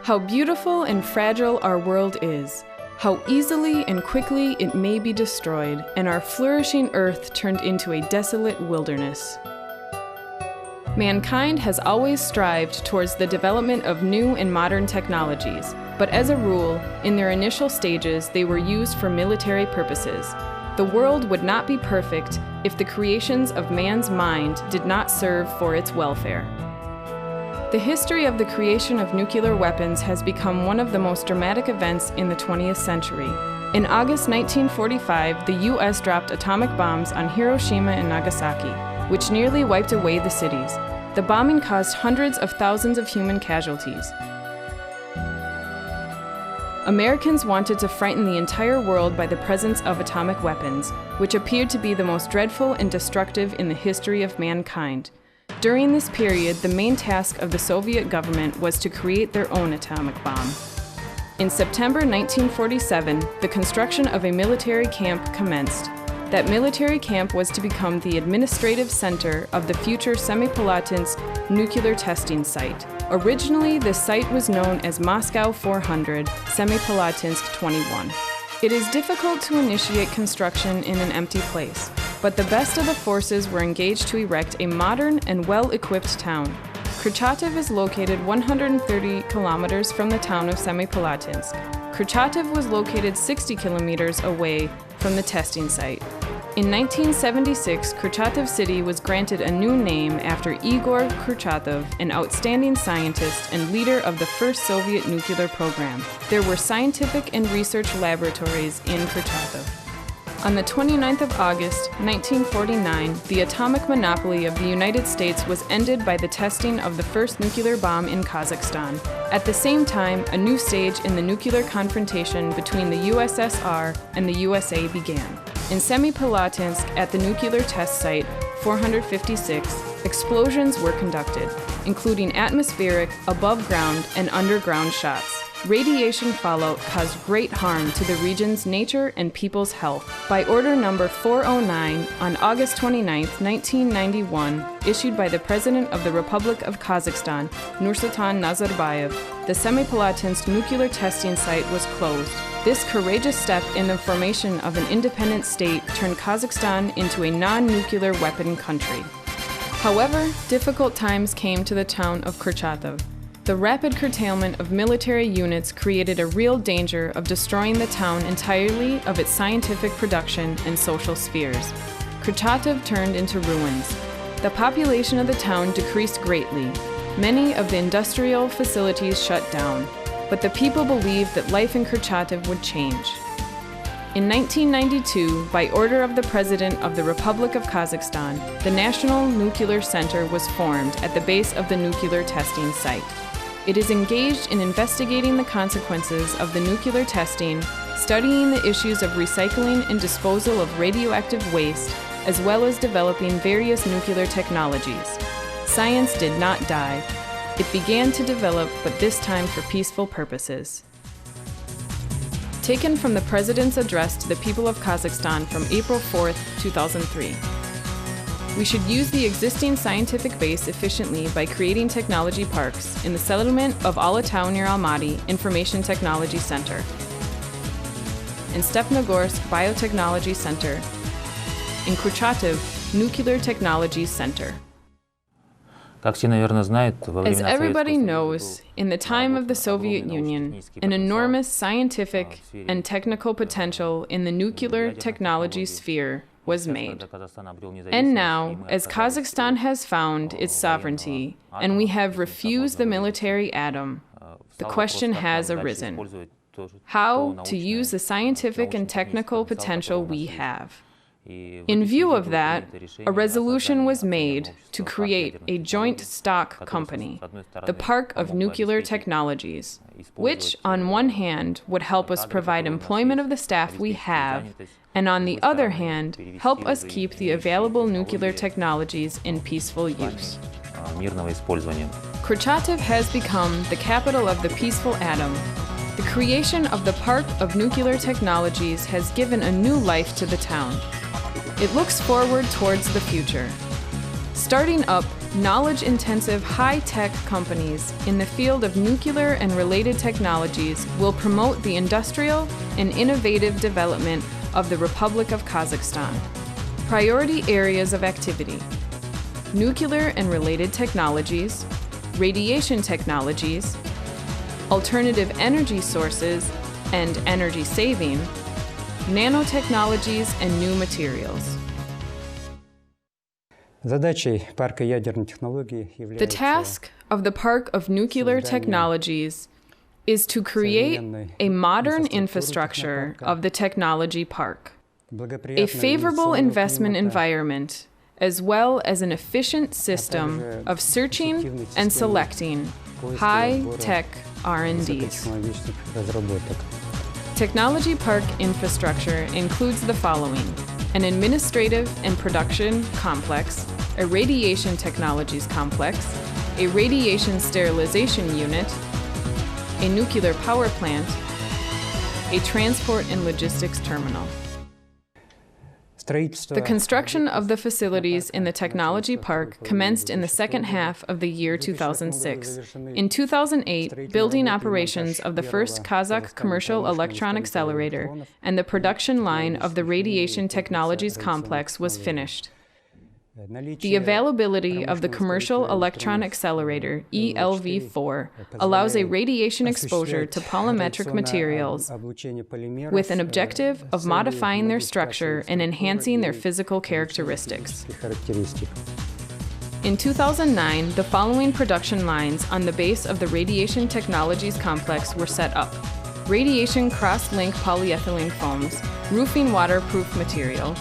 How beautiful and fragile our world is, how easily and quickly it may be destroyed, and our flourishing earth turned into a desolate wilderness. Mankind has always strived towards the development of new and modern technologies, but as a rule, in their initial stages, they were used for military purposes. The world would not be perfect if the creations of man's mind did not serve for its welfare. The history of the creation of nuclear weapons has become one of the most dramatic events in the 20th century. In August 1945, the U.S. dropped atomic bombs on Hiroshima and Nagasaki, which nearly wiped away the cities. The bombing caused hundreds of thousands of human casualties. Americans wanted to frighten the entire world by the presence of atomic weapons, which appeared to be the most dreadful and destructive in the history of mankind. During this period, the main task of the Soviet government was to create their own atomic bomb. In September 1947, the construction of a military camp commenced. That military camp was to become the administrative center of the future Semipalatinsk nuclear testing site. Originally, this site was known as Moscow 400, Semipalatinsk 21. It is difficult to initiate construction in an empty place, but the best of the forces were engaged to erect a modern and well-equipped town. Kurchatov is located 130 kilometers from the town of Semipalatinsk. Kurchatov was located 60 kilometers away from the testing site. In 1976, Kurchatov City was granted a new name after Igor Kurchatov, an outstanding scientist and leader of the first Soviet nuclear program. There were scientific and research laboratories in Kurchatov. On the 29th of August, 1949, the atomic monopoly of the United States was ended by the testing of the first nuclear bomb in Kazakhstan. At the same time, a new stage in the nuclear confrontation between the USSR and the USA began. In Semipalatinsk, at the nuclear test site 456, explosions were conducted, including atmospheric, above-ground, and underground shots. Radiation fallout caused great harm to the region's nature and people's health. By Order Number 409 on August 29, 1991, issued by the President of the Republic of Kazakhstan, Nursultan Nazarbayev, the Semipalatinsk nuclear testing site was closed. This courageous step in the formation of an independent state turned Kazakhstan into a non-nuclear weapon country. However, difficult times came to the town of Kurchatov. The rapid curtailment of military units created a real danger of destroying the town entirely of its scientific production and social spheres. Kurchatov turned into ruins. The population of the town decreased greatly. Many of the industrial facilities shut down, but the people believed that life in Kurchatov would change. In 1992, by order of the President of the Republic of Kazakhstan, the National Nuclear Center was formed at the base of the nuclear testing site. It is engaged in investigating the consequences of the nuclear testing, studying the issues of recycling and disposal of radioactive waste, as well as developing various nuclear technologies. Science did not die. It began to develop, but this time for peaceful purposes. Taken from the President's address to the people of Kazakhstan from April 4, 2003. We should use the existing scientific base efficiently by creating technology parks in the settlement of Alataw near Almaty Information Technology Center, in Stepnogorsk Biotechnology Center, in Kurchatov Nuclear Technology Center. As everybody knows, in the time of the Soviet Union, an enormous scientific and technical potential in the nuclear technology sphere was made. And now, as Kazakhstan has found its sovereignty, and we have refused the military atom, the question has arisen: how to use the scientific and technical potential we have. In view of that, a resolution was made to create a joint stock company, the Park of Nuclear Technologies, which, on one hand, would help us provide employment of the staff we have, and on the other hand, help us keep the available nuclear technologies in peaceful use. Kurchatov has become the capital of the peaceful atom. The creation of the Park of Nuclear Technologies has given a new life to the town. It looks forward towards the future. starting up knowledge-intensive high-tech companies in the field of nuclear and related technologies will promote the industrial and innovative development of the Republic of Kazakhstan. Priority areas of activity: nuclear and related technologies, radiation technologies, alternative energy sources and energy saving, nanotechnologies and new materials. The task of the Park of Nuclear Technologies is to create a modern infrastructure of the technology park, a favorable investment environment, as well as an efficient system of searching and selecting high-tech R&Ds. Technology park infrastructure includes the following: an administrative and production complex, a radiation technologies complex, a radiation sterilization unit, a nuclear power plant, a transport and logistics terminal. The construction of the facilities in the technology park commenced in the second half of the year 2006. In 2008, building operations of the first Kazakh commercial electron accelerator and the production line of the radiation technologies complex was finished. The availability of the commercial electron accelerator, ELV4, allows a radiation exposure to polymetric materials with an objective of modifying their structure and enhancing their physical characteristics. In 2009, the following production lines on the base of the Radiation Technologies Complex were set up: radiation cross-link polyethylene foams, roofing waterproof material,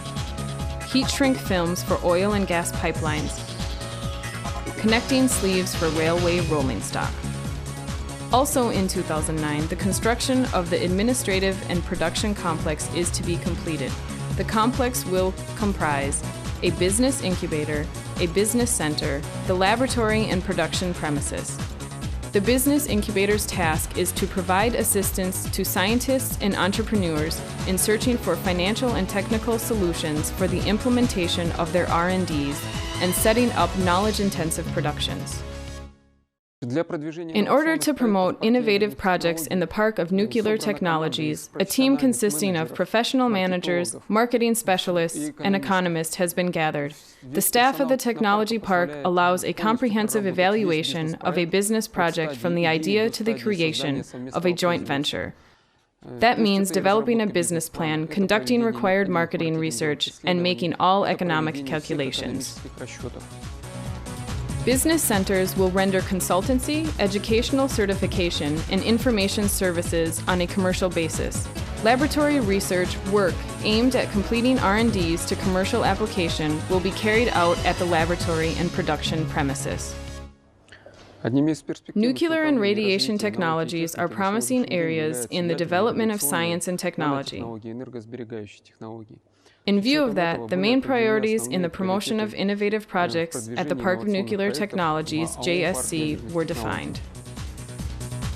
heat shrink films for oil and gas pipelines, connecting sleeves for railway rolling stock. Also in 2009, the construction of the administrative and production complex is to be completed. The complex will comprise a business incubator, a business center, the laboratory and production premises. The business incubator's task is to provide assistance to scientists and entrepreneurs in searching for financial and technical solutions for the implementation of their R&Ds and setting up knowledge-intensive productions. In order to promote innovative projects in the Park of Nuclear Technologies, a team consisting of professional managers, marketing specialists, and economists has been gathered. The staff of the Technology Park allows a comprehensive evaluation of a business project from the idea to the creation of a joint venture. That means developing a business plan, conducting required marketing research, and making all economic calculations. Business centers will render consultancy, educational certification, and information services on a commercial basis. Laboratory research work aimed at completing R&Ds to commercial application will be carried out at the laboratory and production premises. Nuclear and radiation technologies are promising areas in the development of science and technology. In view of that, the main priorities in the promotion of innovative projects at the Park of Nuclear Technologies, JSC, were defined.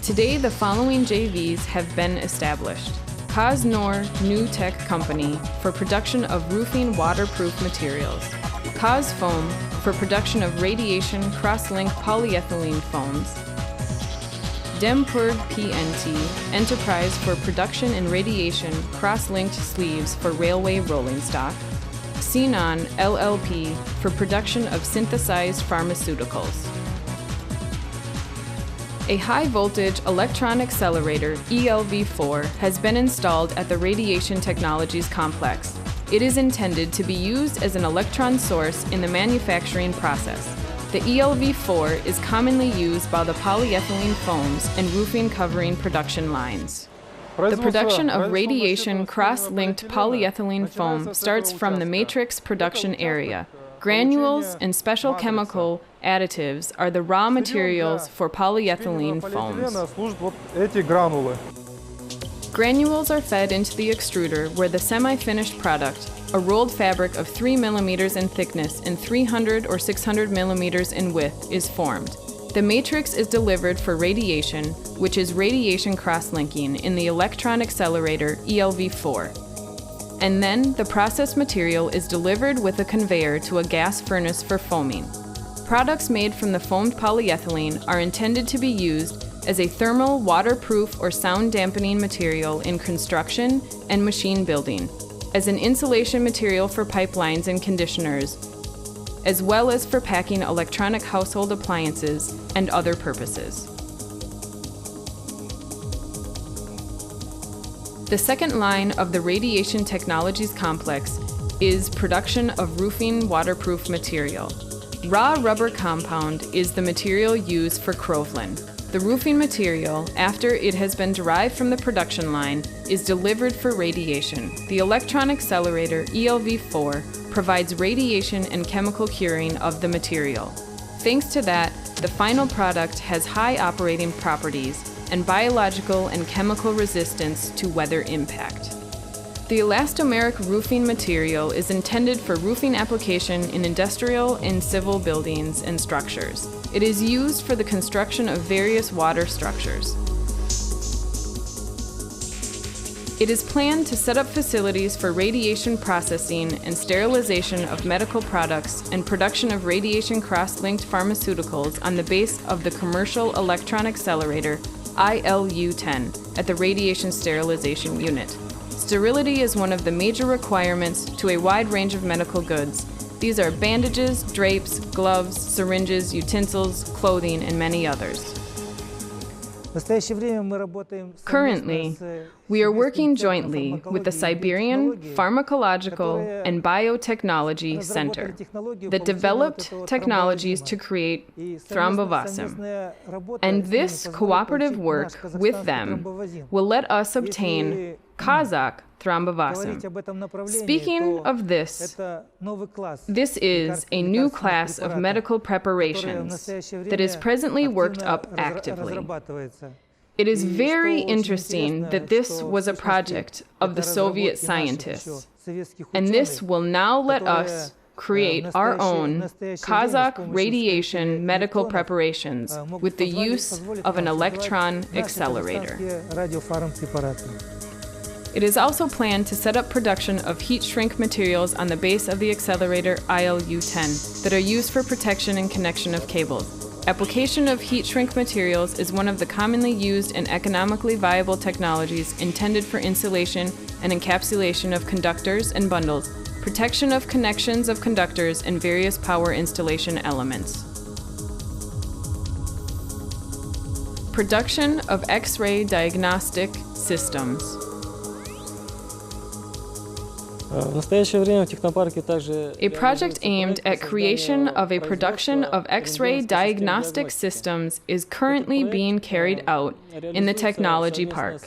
Today, the following JVs have been established: KazNor New Tech Company for production of roofing waterproof materials, KazFoam for production of radiation cross-link polyethylene foams, Dempurg PNT Enterprise for production and radiation cross-linked sleeves for railway rolling stock, Sinon LLP for production of synthesized pharmaceuticals. A high-voltage electron accelerator, ELV4, has been installed at the Radiation Technologies Complex. It is intended to be used as an electron source in the manufacturing process. The ELV4 is commonly used by the polyethylene foams and roofing covering production lines. The production of radiation cross-linked polyethylene foam starts from the matrix production area. Granules and special chemical additives are the raw materials for polyethylene foams. Granules are fed into the extruder where the semi-finished product, a rolled fabric of 3 mm in thickness and 300 or 600 mm in width, is formed. The matrix is delivered for radiation, which is radiation cross-linking in the electron accelerator ELV4. And then the processed material is delivered with a conveyor to a gas furnace for foaming. Products made from the foamed polyethylene are intended to be used as a thermal, waterproof, or sound dampening material in construction and machine building, as an insulation material for pipelines and conditioners, as well as for packing electronic household appliances and other purposes. The second line of the Radiation Technologies complex is production of roofing waterproof material. Raw rubber compound is the material used for Crowland. The roofing material, after it has been derived from the production line, is delivered for radiation. The electron accelerator ELV4 provides radiation and chemical curing of the material. Thanks to that, the final product has high operating properties and biological and chemical resistance to weather impact. The elastomeric roofing material is intended for roofing application in industrial and civil buildings and structures. It is used for the construction of various water structures. It is planned to set up facilities for radiation processing and sterilization of medical products and production of radiation cross-linked pharmaceuticals on the base of the Commercial Electron Accelerator ILU-10 at the Radiation Sterilization Unit. Sterility is one of the major requirements to a wide range of medical goods. These are bandages, drapes, gloves, syringes, utensils, clothing, and many others. Currently, we are working jointly with the Siberian Pharmacological and Biotechnology Center that developed technologies to create thrombovasim. And this cooperative work with them will let us obtain Kazakh thrombovasim. Speaking of this is a new class of medical preparations that is presently worked up actively. It is very interesting that this was a project of the Soviet scientists, and this will now let us create our own Kazakh radiation medical preparations with the use of an electron accelerator. It is also planned to set up production of heat shrink materials on the base of the accelerator ILU-10 that are used for protection and connection of cables. Application of heat shrink materials is one of the commonly used and economically viable technologies intended for insulation and encapsulation of conductors and bundles, protection of connections of conductors, and various power installation elements. Production of X-ray diagnostic systems. A project aimed at creation of a production of X-ray diagnostic systems is currently being carried out in the Technology Park.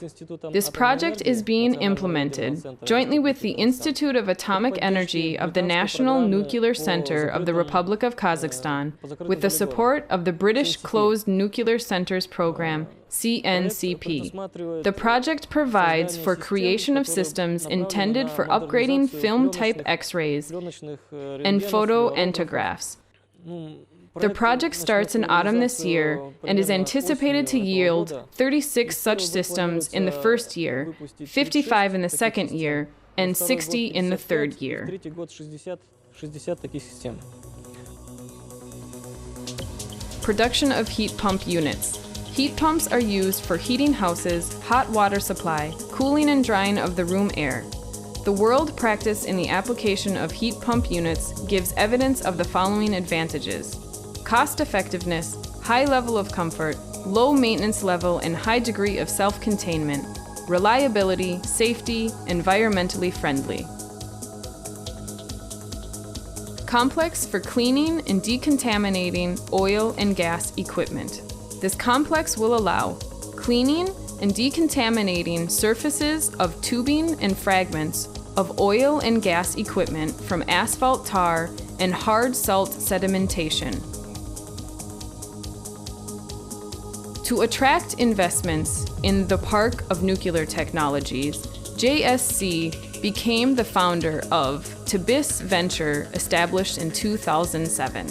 This project is being implemented jointly with the Institute of Atomic Energy of the National Nuclear Center of the Republic of Kazakhstan, with the support of the British Closed Nuclear Centers Program, CNCP. The project provides for creation of systems intended for upgrading film-type X-rays and photoentographs. The project starts in autumn this year and is anticipated to yield 36 such systems in the first year, 55 in the second year, and 60 in the third year. Production of heat pump units. Heat pumps are used for heating houses, hot water supply, cooling and drying of the room air. The world practice in the application of heat pump units gives evidence of the following advantages: cost-effectiveness, high level of comfort, low maintenance level and high degree of self-containment, reliability, safety, environmentally friendly. Complex for cleaning and decontaminating oil and gas equipment. This complex will allow cleaning and decontaminating surfaces of tubing and fragments of oil and gas equipment from asphalt tar and hard salt sedimentation. To attract investments in the Park of Nuclear Technologies, JSC became the founder of Tibis Venture, established in 2007.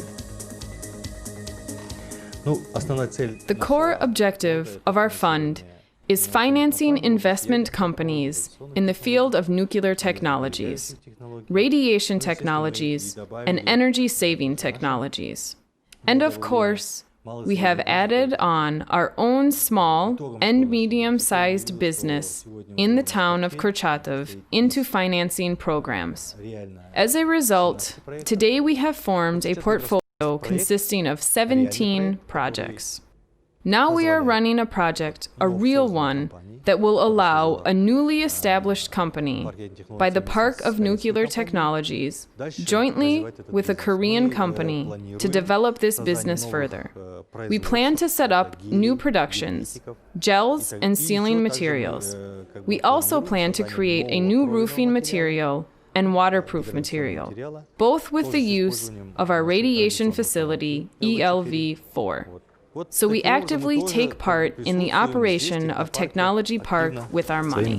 The core objective of our fund is financing investment companies in the field of nuclear technologies, radiation technologies, and energy-saving technologies. And of course, we have added on our own small and medium-sized business in the town of Kurchatov into financing programs. As a result, today we have formed a portfolio consisting of 17 projects. Now we are running a project, a real one, that will allow a newly established company by the Park of Nuclear Technologies, jointly with a Korean company, to develop this business further. We plan to set up new productions, gels and sealing materials. We also plan to create a new roofing material and waterproof material, both with the use of our radiation facility, ELV-4. So we actively take part in the operation of Technology Park with our money.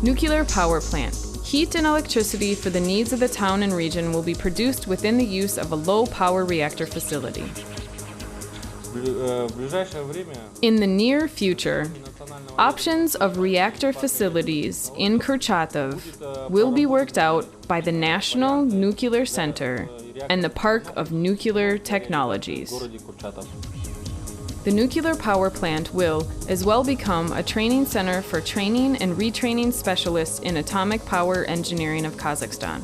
Nuclear power plant. Heat and electricity for the needs of the town and region will be produced within the use of a low-power reactor facility. In the near future, options of reactor facilities in Kurchatov will be worked out by the National Nuclear Center and the Park of Nuclear Technologies. The nuclear power plant will as well become a training center for training and retraining specialists in atomic power engineering of Kazakhstan.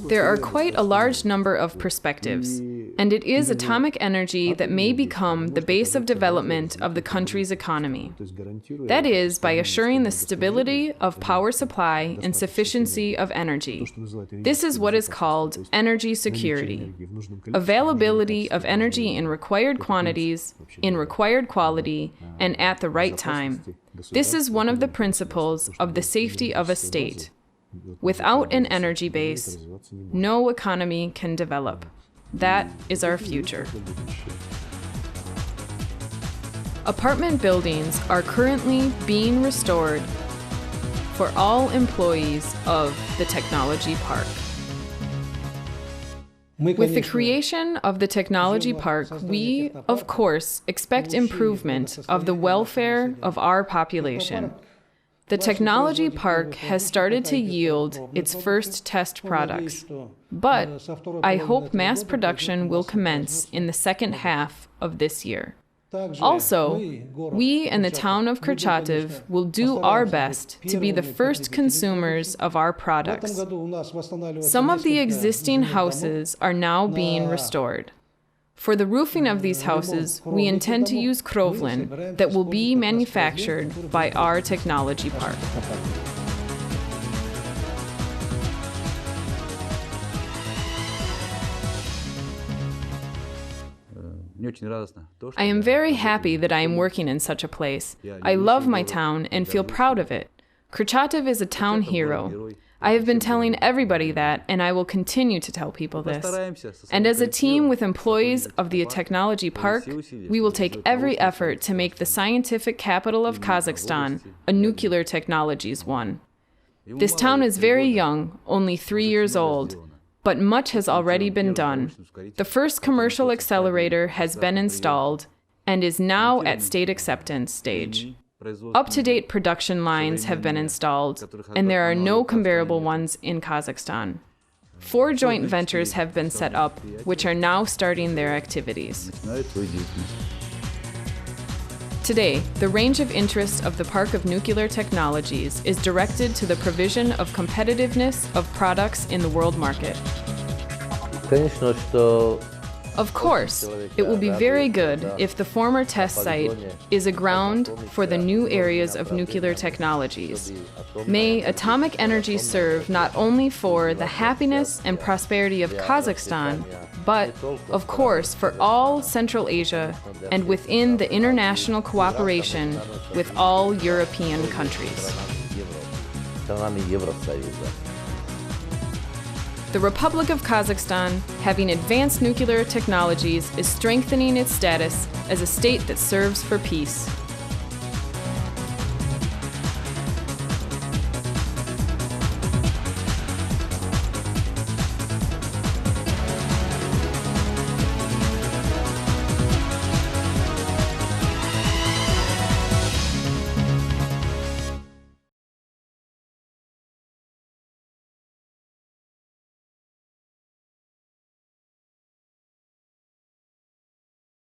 There are quite a large number of perspectives, and it is atomic energy that may become the base of development of the country's economy. That is, by assuring the stability of power supply and sufficiency of energy. This is what is called energy security. Availability of energy in required quantities, in required quality, and at the right time. This is one of the principles of the safety of a state. Without an energy base, no economy can develop. That is our future. Apartment buildings are currently being restored for all employees of the Technology Park. With the creation of the Technology Park, we, of course, expect improvement of the welfare of our population. The Technology Park has started to yield its first test products, but I hope mass production will commence in the second half of this year. Also, we and the town of Kurchatov will do our best to be the first consumers of our products. Some of the existing houses are now being restored. For the roofing of these houses, we intend to use krovlin that will be manufactured by our Technology Park. I am very happy that I am working in such a place. I love my town and feel proud of it. Kurchatov is a town hero. I have been telling everybody that, and I will continue to tell people this. And as a team with employees of the Technology Park, we will take every effort to make the scientific capital of Kazakhstan a nuclear technologies one. This town is very young, only 3 years old, but much has already been done. The first commercial accelerator has been installed and is now at state acceptance stage. Up-to-date production lines have been installed, and there are no comparable ones in Kazakhstan. 4 joint ventures have been set up, which are now starting their activities. Today, the range of interest of the Park of Nuclear Technologies is directed to the provision of competitiveness of products in the world market. Of course, it will be very good if the former test site is a ground for the new areas of nuclear technologies. May atomic energy serve not only for the happiness and prosperity of Kazakhstan, but, of course, for all Central Asia and within the international cooperation with all European countries. The Republic of Kazakhstan, having advanced nuclear technologies, is strengthening its status as a state that serves for peace.